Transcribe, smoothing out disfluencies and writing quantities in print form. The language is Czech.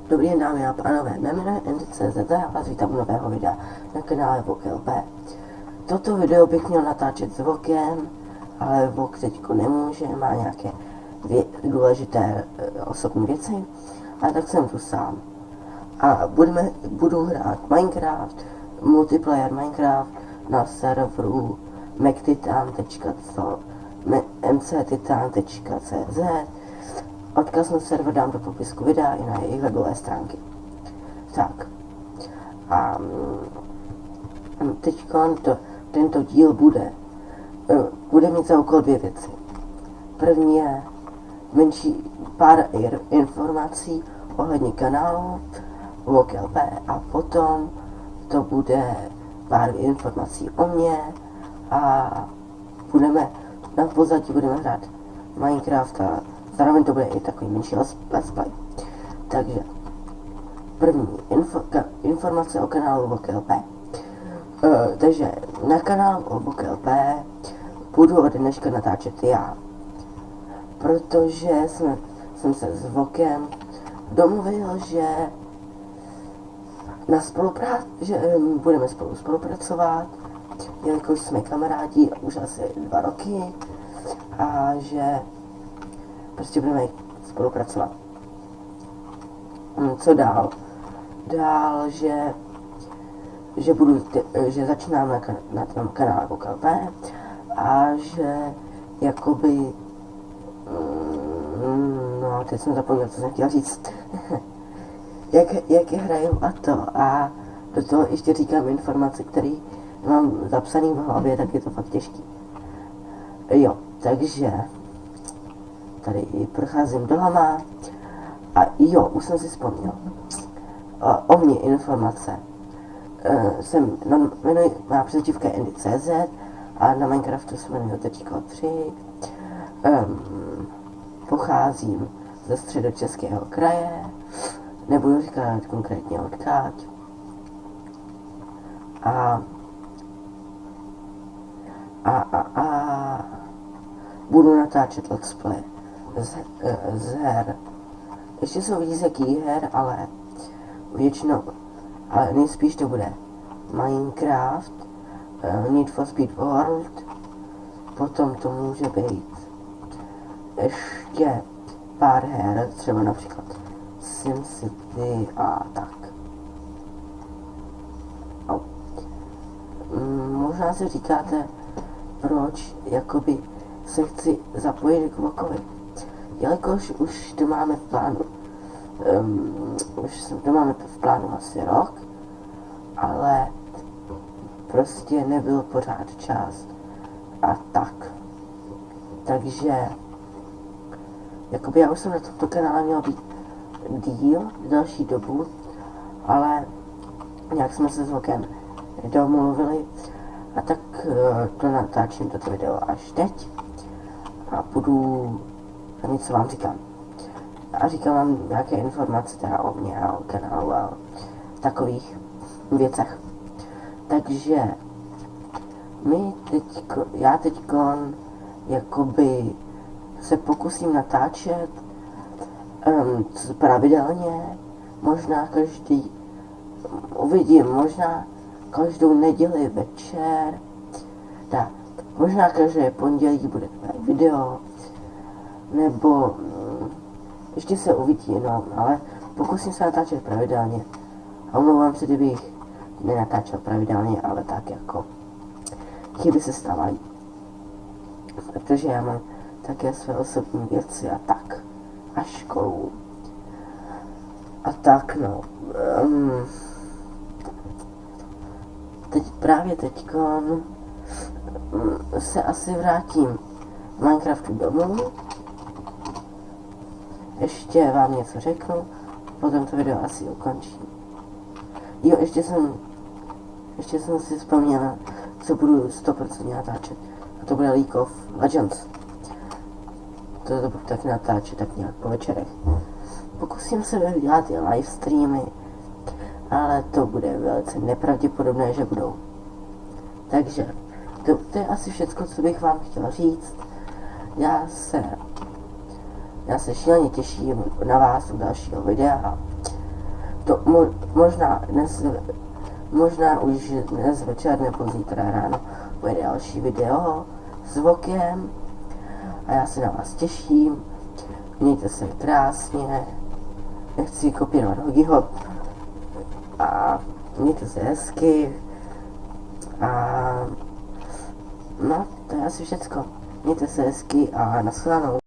Dobrý den, dámy a pánové, mé jméno je Andy.cz a vás vítám u nového videa na kanále VOK.LP. Toto video bych měl natáčet s Vokem, ale Vok teďko nemůže, má nějaké důležité osobní věci, a tak jsem tu sám. A budu hrát Minecraft, multiplayer Minecraft na serveru mctitan.cz. Odkaz na server dám do popisku videa i na jejich webové stránky. Tak. A teď tento díl bude mít za úkol dvě věci. První je pár informací ohledně kanálu VOK.LP a potom to bude pár informací o mně a na pozadí budeme hrát Minecraft a zároveň to bude i takový menší let's play. Takže první informace o kanálu VOK.LP. Takže na kanálu VOK.LP budu od dneška natáčet já, protože jsem se s Vokem domluvil, že budeme spolu spolupracovat, jelikož jsme kamarádi už asi 2 roky a že prostě budeme spolupracovat. Co dál? Dál, že začínám na tom kanále VOK.LP a že jakoby no, teď jsem zapomněl, co jsem chtěl říct. jak hraju a do toho ještě říkám informace, které mám zapsaný v hlavě, tak je to fakt těžký. Jo, takže tady procházím dolama a jo, už jsem si vzpomněl. O mě informace. Má přezdívka Andy.cz a na Minecraftu se jmenuji Tečko 3. Pocházím ze Středočeského kraje, nebudu říkat konkrétně odkud. A budu natáčet let's play z her. Ještě jsou víc jakých her, ale nejspíš to bude Minecraft, Need for Speed World, potom to může být ještě pár her, třeba například SimCity a tak. Možná si říkáte, proč jakoby se chci zapojit k Vokovi. Jelikož už to máme v plánu asi rok, ale prostě nebyl pořád čas a tak. Takže jakoby já už jsem na tomto kanále měl být další dobu, ale nějak jsme se s Vokem domluvili a tak to natáčím toto video až teď a něco vám říkám. A říkám vám nějaké informace teda o mě a o kanálu a o takových věcech. Takže já teďkon jakoby se pokusím natáčet pravidelně, možná možná každou neděli večer, tak možná každé pondělí bude video, nebo ještě se uvidí, no, ale pokusím se natáčet pravidelně. A omlouvám se, kdybych nenatáčel pravidelně, ale tak jako chyby se stávají. Protože já mám také své osobní věci a tak. A školu. A tak, no. Teďkon se asi vrátím v Minecraftu domů. Ještě vám něco řeknu, potom to video asi ukončím. Jo, ještě jsem si vzpomněl, co budu 100% natáčet. A to bude League of Legends. To budu taky natáčet tak nějak po večerech. Pokusím se dělat i live streamy, ale to bude velice nepravděpodobné, že budou. Takže to je asi všecko, co bych vám chtěl říct. Já se šíleně těším na vás u dalšího videa možná už dnes večer nebo zítra ráno bude další video s Vokem a já se na vás těším. Mějte se krásně, nechci kopírovat Hogiho a mějte se hezky a no, to je asi všecko. Mějte se hezky a nashledanou.